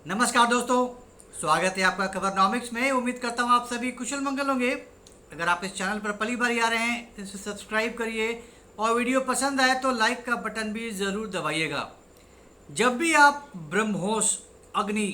नमस्कार दोस्तों, स्वागत है आपका खबरनॉमिक्स में। उम्मीद करता हूँ आप सभी कुशल मंगल होंगे। अगर आप इस चैनल पर पहली बार आ रहे हैं तो इसे सब्सक्राइब करिए और वीडियो पसंद आए तो लाइक का बटन भी ज़रूर दबाइएगा। जब भी आप ब्रह्मोस, अग्नि,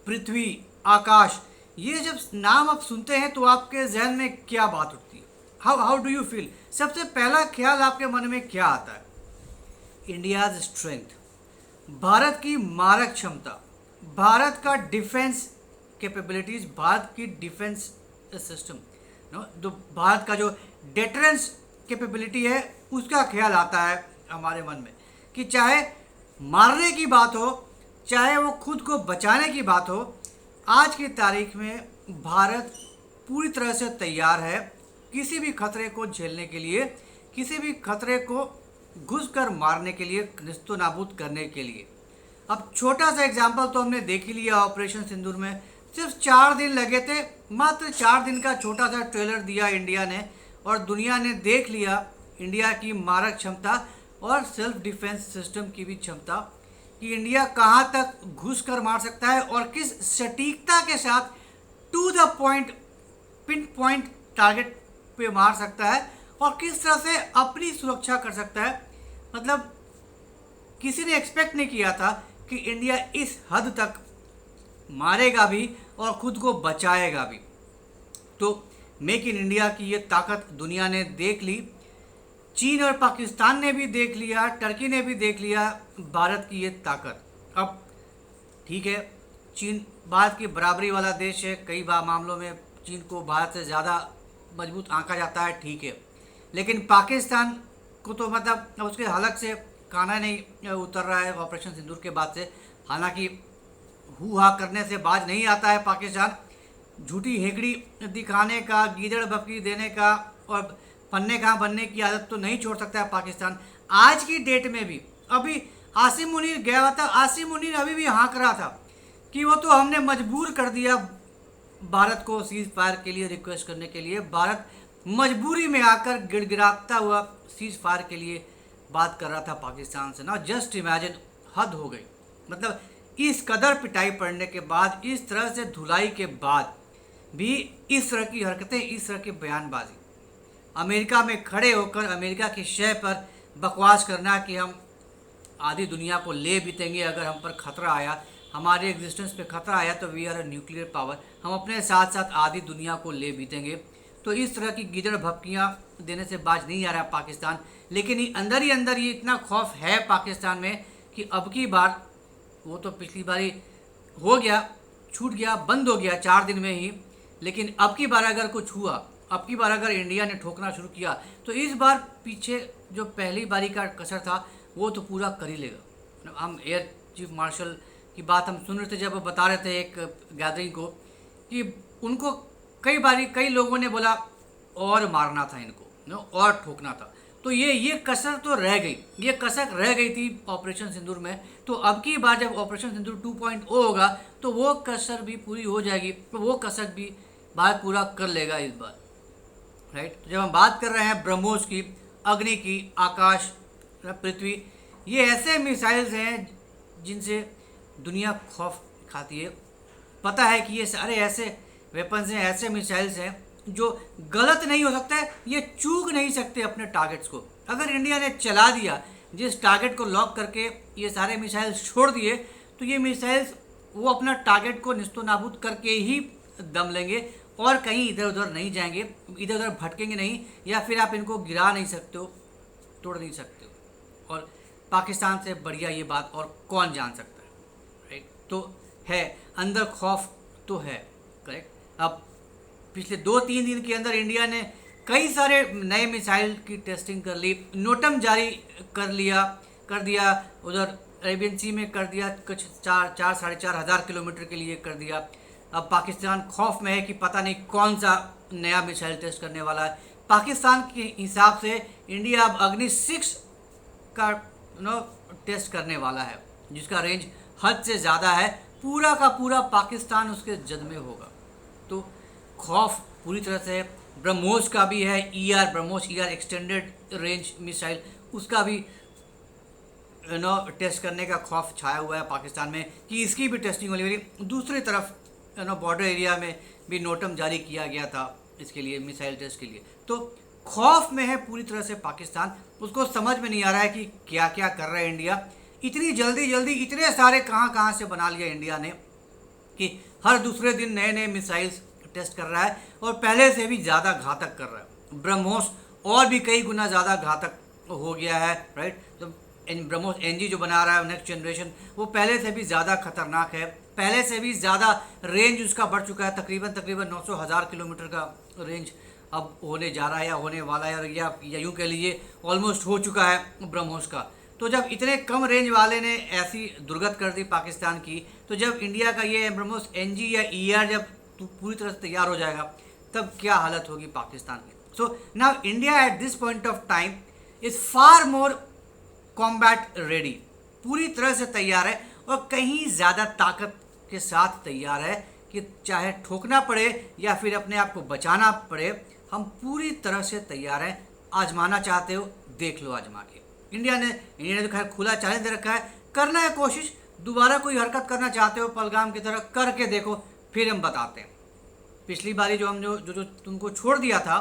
पृथ्वी, आकाश, ये जब नाम आप सुनते हैं तो आपके जहन में क्या बात उठती है? How how do you feel? सबसे पहला ख्याल आपके मन में क्या आता है? इंडियाज स्ट्रेंथ, भारत की मारक क्षमता, भारत का डिफेंस कैपेबिलिटीज, भारत की डिफेंस सिस्टम, जो भारत का जो डेटरेंस कैपेबिलिटी है उसका ख्याल आता है हमारे मन में कि चाहे मारने की बात हो, चाहे वो खुद को बचाने की बात हो, आज की तारीख में भारत पूरी तरह से तैयार है किसी भी खतरे को झेलने के लिए, किसी भी खतरे को घुसकर मारने के लिए, निस्तो नाबूद करने के लिए। अब छोटा सा एग्जाम्पल तो हमने देख ही लिया ऑपरेशन सिंदूर में। सिर्फ 4 दिन लगे थे, मात्र 4 दिन का छोटा सा ट्रेलर दिया इंडिया ने और दुनिया ने देख लिया इंडिया की मारक क्षमता और सेल्फ डिफेंस सिस्टम की भी क्षमता कि इंडिया कहाँ तक घुस कर मार सकता है और किस सटीकता के साथ to the point, pinpoint target पे मार सकता है और किस तरह से अपनी सुरक्षा कर सकता है। मतलब किसी ने एक्सपेक्ट नहीं किया था कि इंडिया इस हद तक मारेगा भी और खुद को बचाएगा भी। तो मेक इन इंडिया की ये ताकत दुनिया ने देख ली, चीन और पाकिस्तान ने भी देख लिया, टर्की ने भी देख लिया भारत की ये ताकत। अब ठीक है, चीन भारत की बराबरी वाला देश है, कई बार मामलों में चीन को भारत से ज़्यादा मजबूत आंका जाता है, ठीक है, लेकिन पाकिस्तान को तो मतलब उसके हलक से खाना नहीं उतर रहा है ऑपरेशन सिंदूर के बाद से। हालांकि हु हा करने से बाज नहीं आता है पाकिस्तान, झूठी हेकड़ी दिखाने का, गीदड़ बकरी देने का और पन्ने कहाँ बनने की आदत तो नहीं छोड़ सकता है पाकिस्तान। आज की डेट में भी अभी आसिम मुनीर गया हुआ था, आसिम मुनीर अभी भी हाँक रहा था कि वो तो हमने मजबूर कर दिया भारत को सीज फायर के लिए रिक्वेस्ट करने के लिए। भारत मजबूरी में आकर गिड़गिड़ाता हुआ सीज फायर के लिए बात कर रहा था पाकिस्तान से ना। जस्ट इमेजिन, हद हो गई। मतलब इस कदर पिटाई पड़ने के बाद, इस तरह से धुलाई के बाद भी इस तरह की हरकतें, इस तरह की बयानबाजी, अमेरिका में खड़े होकर अमेरिका की शय पर बकवास करना कि हम आधी दुनिया को ले बीतेंगे अगर हम पर खतरा आया, हमारे एग्जिस्टेंस पे खतरा आया तो we are a nuclear power, हम अपने साथ साथ आधी दुनिया को ले बीतेंगे। तो इस तरह की गीदड़ भपकियाँ देने से बाज नहीं आ रहा पाकिस्तान। लेकिन अंदर ही अंदर ये इतना खौफ है पाकिस्तान में कि अब की बार, वो तो पिछली बारी हो गया, छूट गया, बंद हो गया 4 दिन में ही, लेकिन अब की बार अगर कुछ हुआ, अब की बार अगर इंडिया ने ठोकना शुरू किया तो इस बार पीछे जो पहली बारी का कसर था वो तो पूरा कर ही लेगा। हम एयर चीफ मार्शल की बात हम सुन रहे थे जब वो बता रहे थे एक गैदरिंग को कि उनको कई लोगों ने बोला और मारना था इनको, और ठोकना था। तो ये कसर तो रह गई, ये कसर रह गई थी ऑपरेशन सिंदूर में। तो अब की बार जब ऑपरेशन सिंदूर 2.0 होगा तो वो कसर भी पूरी हो जाएगी, तो वो कसर भी भारत पूरा कर लेगा इस बार, राइट। तो जब हम बात कर रहे हैं ब्रह्मोस की, अग्नि की, आकाश, पृथ्वी, ये ऐसे मिसाइल्स हैं जिनसे दुनिया खौफ खाती है। पता है कि ये सारे ऐसे वेपन्स हैं, ऐसे मिसाइल्स हैं जो गलत नहीं हो सकता है, ये चूक नहीं सकते अपने टारगेट्स को। अगर इंडिया ने चला दिया, जिस टारगेट को लॉक करके ये सारे मिसाइल्स छोड़ दिए, तो ये मिसाइल्स वो अपना टारगेट को निस्तो नाबूद करके ही दम लेंगे और कहीं इधर उधर नहीं जाएंगे, इधर उधर भटकेंगे नहीं, या फिर आप इनको गिरा नहीं सकते हो, तोड़ नहीं सकते हो। और पाकिस्तान से बढ़िया ये बात और कौन जान सकता है, राइट। तो है, अंदर खौफ तो है, करेक्ट। अब पिछले 2-3 दिन के अंदर इंडिया ने कई सारे नए मिसाइल की टेस्टिंग कर ली, नोटम जारी कर दिया उधर अरेबियन सी में कर दिया, कुछ 4-4.5 हज़ार किलोमीटर के लिए कर दिया। अब पाकिस्तान खौफ में है कि पता नहीं कौन सा नया मिसाइल टेस्ट करने वाला है। पाकिस्तान के हिसाब से इंडिया अब अग्नि 6 का टेस्ट करने वाला है, जिसका रेंज हद से ज़्यादा है। पूरा का पूरा पाकिस्तान उसके जद में होगा। तो खौफ पूरी तरह से ब्रह्मोस का भी है, BrahMos ER extended range missile, उसका भी टेस्ट करने का खौफ छाया हुआ है पाकिस्तान में कि इसकी भी टेस्टिंग होने वाली। दूसरी तरफ बॉर्डर एरिया में भी नोटम जारी किया गया था इसके लिए, मिसाइल टेस्ट के लिए। तो खौफ में है पूरी तरह से पाकिस्तान, उसको समझ में नहीं आ रहा है कि क्या क्या कर रहा है इंडिया। इतनी जल्दी जल्दी इतने सारे कहाँ से बना लिया इंडिया ने कि हर दूसरे दिन नए नए मिसाइल्स टेस्ट कर रहा है और पहले से भी ज़्यादा घातक कर रहा है। ब्रह्मोस और भी कई गुना ज़्यादा घातक हो गया है, राइट। तो ब्रह्मोस एनजी जो बना रहा है नेक्स्ट जनरेशन, वो पहले से भी ज़्यादा खतरनाक है, पहले से भी ज़्यादा रेंज उसका बढ़ चुका है। तकरीबन 900,000 किलोमीटर का रेंज अब होने जा रहा है या होने वाला है, या यूँ कह लीजिए ऑलमोस्ट हो चुका है ब्रह्मोस का। तो जब इतने कम रेंज वाले ने ऐसी दुर्गत कर दी पाकिस्तान की, तो जब इंडिया का ये ब्रह्मोस एनजी या ईआर जब पूरी तरह से तैयार हो जाएगा, तब क्या हालत होगी पाकिस्तान की। So now India at this point of time is far more combat ready, पूरी तरह से तैयार है और कहीं ज़्यादा ताकत के साथ तैयार है कि चाहे ठोकना पड़े या फिर अपने आप को बचाना पड़े, हम पूरी तरह से तैयार हैं। आजमाना चाहते हो, देख लो आजमा के। इंडिया ने तो खैर खुला चैलेंज दे रखा है, करना है कोशिश। दोबारा कोई हरकत करना चाहते हो पहलगाम की तरह, करके देखो, फिर हम बताते हैं। पिछली बारी जो तुमको छोड़ दिया था,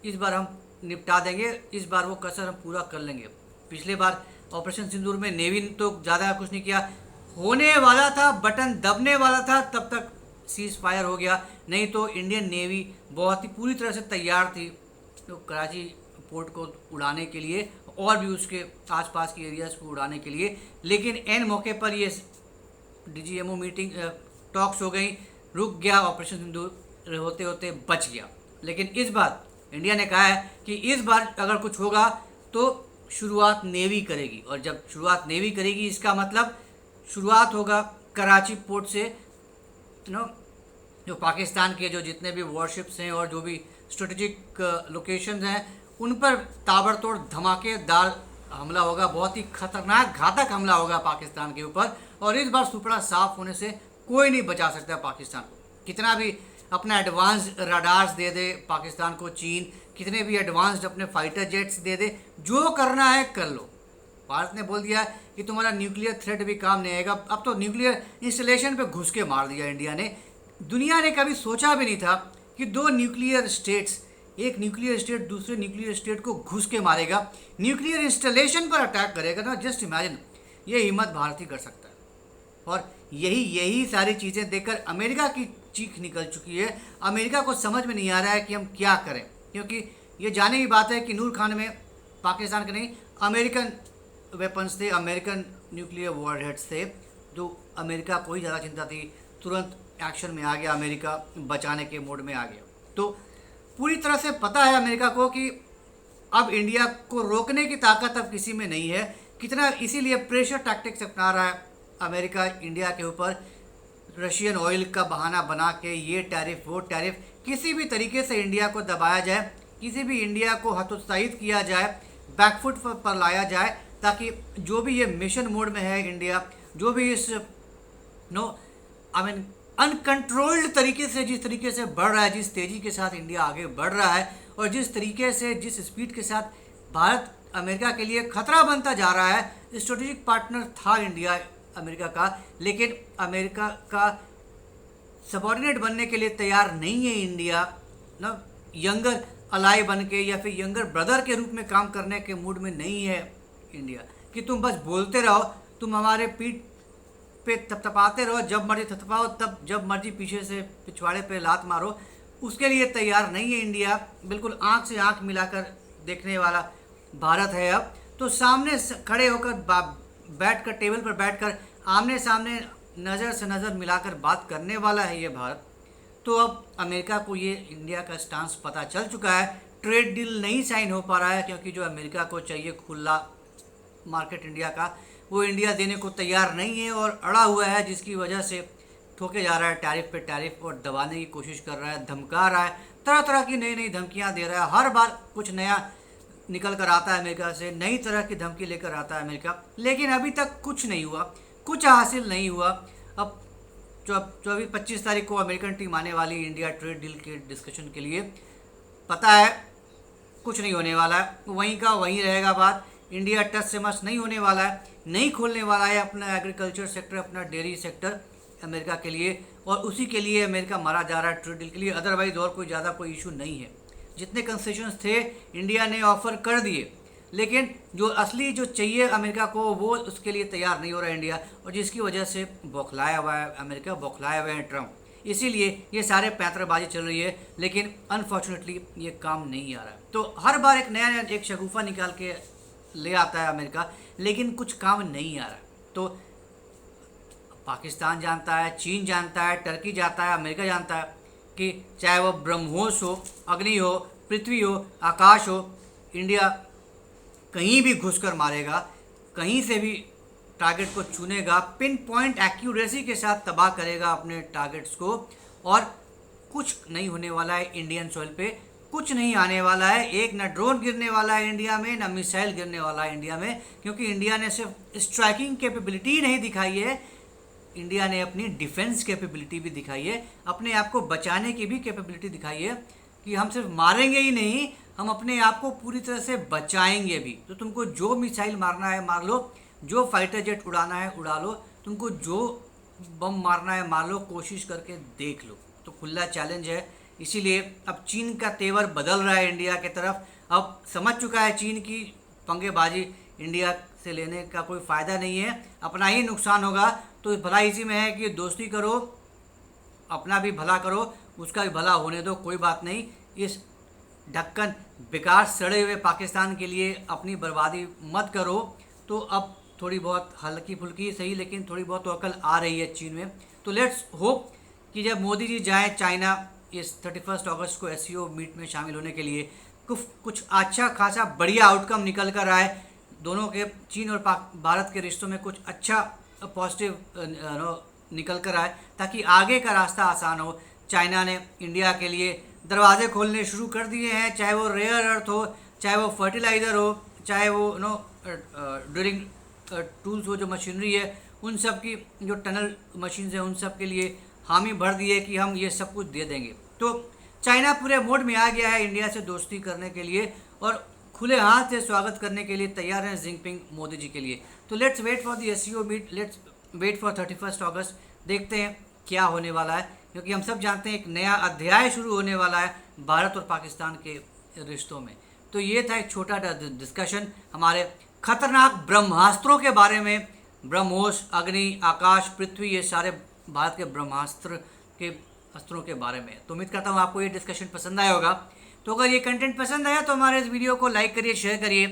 इस बार हम निपटा देंगे, इस बार वो कसर हम पूरा कर लेंगे। पिछले बार ऑपरेशन सिंदूर में नेवी ने तो ज़्यादा कुछ नहीं किया, होने वाला था, बटन दबने वाला था, तब तक सीज फायर हो गया। नहीं तो इंडियन नेवी बहुत ही पूरी तरह से तैयार थी तो कराची पोर्ट को उड़ाने के लिए और भी उसके आसपास के एरियाज़ को उड़ाने के लिए। लेकिन एन मौके पर ये डीजीएमओ मीटिंग टॉक्स हो गई, रुक गया, ऑपरेशन सिंदूर होते होते बच गया। लेकिन इस बार इंडिया ने कहा है कि इस बार अगर कुछ होगा तो शुरुआत नेवी करेगी, और जब शुरुआत नेवी करेगी इसका मतलब शुरुआत होगा कराची पोर्ट से। जो पाकिस्तान के जो जितने भी वॉरशिप्स हैं और जो भी स्ट्रेटेजिक लोकेशंस हैं, उन पर ताबड़तोड़ धमाकेदार हमला होगा, बहुत ही खतरनाक घातक हमला होगा पाकिस्तान के ऊपर। और इस बार सुपड़ा साफ होने से कोई नहीं बचा सकता पाकिस्तान को। कितना भी अपना एडवांस रडार्स दे दे पाकिस्तान को चीन, कितने भी एडवांस्ड अपने फाइटर जेट्स दे दे, जो करना है कर लो। भारत ने बोल दिया कि तुम्हारा न्यूक्लियर थ्रेट भी काम नहीं आएगा। अब तो न्यूक्लियर इंस्टॉलेशन पे घुस के मार दिया इंडिया ने। दुनिया ने कभी सोचा भी नहीं था कि दो न्यूक्लियर स्टेट्स, एक न्यूक्लियर स्टेट दूसरे न्यूक्लियर स्टेट को घुस के मारेगा, न्यूक्लियर इंस्टॉलेशन पर अटैक करेगा ना। जस्ट इमेजिन, ये हिम्मत भारत ही कर सकता है। और यही सारी चीज़ें देखकर अमेरिका की चीख निकल चुकी है। अमेरिका को समझ में नहीं आ रहा है कि हम क्या करें, क्योंकि ये जाने की बात है कि नूर खान में पाकिस्तान के नहीं अमेरिकन वेपन्स थे, अमेरिकन न्यूक्लियर वॉरहेड्स थे, जो अमेरिका को ही ज़्यादा चिंता थी। तुरंत एक्शन में आ गया अमेरिका, बचाने के मोड में आ गया। तो पूरी तरह से पता है अमेरिका को कि अब इंडिया को रोकने की ताकत अब किसी में नहीं है। कितना इसीलिए प्रेशर टैक्टिक्स अपना रहा है अमेरिका इंडिया के ऊपर, रशियन ऑयल का बहाना बना के ये टैरिफ वो टैरिफ, किसी भी तरीके से इंडिया को दबाया जाए, किसी भी इंडिया को हतोत्साहित किया जाए, बैकफुट पर लाया जाए, ताकि जो भी ये मिशन मोड में है इंडिया, जो भी इस अनकंट्रोल्ड तरीके से जिस तरीके से बढ़ रहा है, जिस तेज़ी के साथ इंडिया आगे बढ़ रहा है, और जिस तरीके से जिस स्पीड के साथ भारत अमेरिका के लिए खतरा बनता जा रहा है। स्ट्रेटेजिक पार्टनर था इंडिया अमेरिका का, लेकिन अमेरिका का सबॉर्डिनेट बनने के लिए तैयार नहीं है इंडिया ना। यंगर अलाई बन के या फिर यंगर ब्रदर के रूप में काम करने के मूड में नहीं है इंडिया, कि तुम बस बोलते रहो, तुम हमारे पीठ पे थपथपाते रहो, जब मर्जी थपथपाओ, तब जब मर्जी पीछे से पिछवाड़े पे लात मारो, उसके लिए तैयार नहीं है इंडिया। बिल्कुल आंख से आंख मिलाकर देखने वाला भारत है अब। तो सामने खड़े होकर बैठकर टेबल पर बैठकर आमने सामने नज़र से नज़र मिलाकर बात करने वाला है ये भारत। तो अब अमेरिका को ये इंडिया का स्टांस पता चल चुका है। ट्रेड डील नहीं साइन हो पा रहा है, क्योंकि जो अमेरिका को चाहिए खुला मार्केट इंडिया का, वो इंडिया देने को तैयार नहीं है और अड़ा हुआ है, जिसकी वजह से ठोके जा रहा है टैरिफ पे टैरिफ, और दबाने की कोशिश कर रहा है, धमका रहा है, तरह तरह की नई नई धमकियाँ दे रहा है। हर बार कुछ नया निकल कर आता है अमेरिका से, नई तरह की धमकी लेकर आता है अमेरिका, लेकिन अभी तक कुछ नहीं हुआ, कुछ हासिल नहीं हुआ। अब 24-25 तारीख को अमेरिकन टीम आने वाली इंडिया ट्रेड डील के डिस्कशन के लिए, पता है कुछ नहीं होने वाला है, वहीं का वहीं रहेगा बात। इंडिया टच से मस नहीं होने वाला है, नहीं खोलने वाला है अपना एग्रीकल्चर सेक्टर, अपना डेयरी सेक्टर अमेरिका के लिए, और उसी के लिए अमेरिका मारा जा रहा है ट्रेड डील के लिए। अदरवाइज और कोई ज़्यादा कोई इशू नहीं है। जितने कंसेशंस थे इंडिया ने ऑफ़र कर दिए, लेकिन जो असली जो चाहिए अमेरिका को वो उसके लिए तैयार नहीं हो रहा है इंडिया, और जिसकी वजह से बौखलाया हुआ है अमेरिका, बौखलाया हुआ है ट्रंप। इसीलिए ये सारे पैंतराबाजी चल रही है, लेकिन अनफॉर्चुनेटली ये काम नहीं आ रहा है। तो हर बार एक नया एक शगुफा निकाल के ले आता है अमेरिका, लेकिन कुछ काम नहीं आ रहा है। तो पाकिस्तान जानता है, चीन जानता है, टर्की जानता है, अमेरिका जानता है कि चाहे वो ब्रह्मोस हो, अग्नि हो, पृथ्वी हो, आकाश हो, इंडिया कहीं भी घुसकर मारेगा, कहीं से भी टारगेट को चुनेगा, पिन पॉइंट एक्यूरेसी के साथ तबाह करेगा अपने टारगेट्स को, और कुछ नहीं होने वाला है इंडियन सॉइल पे, कुछ नहीं आने वाला है। एक ना ड्रोन गिरने वाला है इंडिया में, ना मिसाइल गिरने वाला है इंडिया में, क्योंकि इंडिया ने सिर्फ स्ट्राइकिंग कैपेबिलिटी नहीं दिखाई है, इंडिया ने अपनी डिफेंस कैपेबिलिटी भी दिखाई है, अपने आप को बचाने की भी कैपेबिलिटी दिखाई है कि हम सिर्फ मारेंगे ही नहीं, हम अपने आप को पूरी तरह से बचाएंगे भी। तो तुमको जो मिसाइल मारना है मार लो, जो फाइटर जेट उड़ाना है उड़ा लो, तुमको जो बम मारना है मार लो, कोशिश करके देख लो। तो खुला चैलेंज है। इसीलिए अब चीन का तेवर बदल रहा है इंडिया की तरफ। अब समझ चुका है चीन की पंगेबाजी इंडिया से लेने का कोई फ़ायदा नहीं है, अपना ही नुकसान होगा। तो भला इसी में है कि दोस्ती करो, अपना भी भला करो, उसका भी भला होने दो, कोई बात नहीं। इस ढक्कन बेकार सड़े हुए पाकिस्तान के लिए अपनी बर्बादी मत करो। तो अब थोड़ी बहुत हल्की फुल्की सही, लेकिन थोड़ी बहुत तो अकल आ रही है चीन में। तो लेट्स होप कि जब मोदी जी जाएँ चाइना इस 31 अगस्त को SCO मीट में शामिल होने के लिए, कुछ अच्छा खासा बढ़िया आउटकम निकल कर आए दोनों के, चीन और भारत के रिश्तों में कुछ अच्छा पॉजिटिव निकल कर आए, ताकि आगे का रास्ता आसान हो। चाइना ने इंडिया के लिए दरवाजे खोलने शुरू कर दिए हैं, चाहे वो रेयर अर्थ हो, चाहे वो फर्टिलाइज़र हो, चाहे वो ड्रिलिंग टूल्स हो, जो मशीनरी है उन सब की, जो टनल मशीन है उन सब के लिए हामी भर दिए कि हम ये सब कुछ दे देंगे। तो चाइना पूरे मोड में आ गया है इंडिया से दोस्ती करने के लिए, और खुले हाथ से स्वागत करने के लिए तैयार हैं जिनपिंग मोदी जी के लिए। तो let's wait for the SCO meet, let's wait for 31 August, देखते हैं क्या होने वाला है, क्योंकि हम सब जानते हैं एक नया अध्याय शुरू होने वाला है भारत और पाकिस्तान के रिश्तों में। तो ये था एक छोटा डिस्कशन हमारे खतरनाक ब्रह्मास्त्रों के बारे में। ब्रह्मोस, अग्नि, आकाश, पृथ्वी, ये सारे भारत के ब्रह्मास्त्र के अस्त्रों के बारे में। तो उम्मीद करता हूँ आपको ये डिस्कशन पसंद आया होगा। तो अगर ये कंटेंट पसंद आया तो हमारे इस वीडियो को लाइक करिए, शेयर करिए,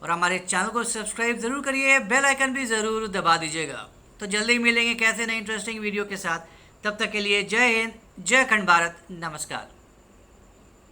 और हमारे चैनल को सब्सक्राइब ज़रूर करिए, बेल आइकन भी ज़रूर दबा दीजिएगा। तो जल्दी मिलेंगे कैसे नए इंटरेस्टिंग वीडियो के साथ। तब तक के लिए जय हिंद, जय खंड भारत, नमस्कार।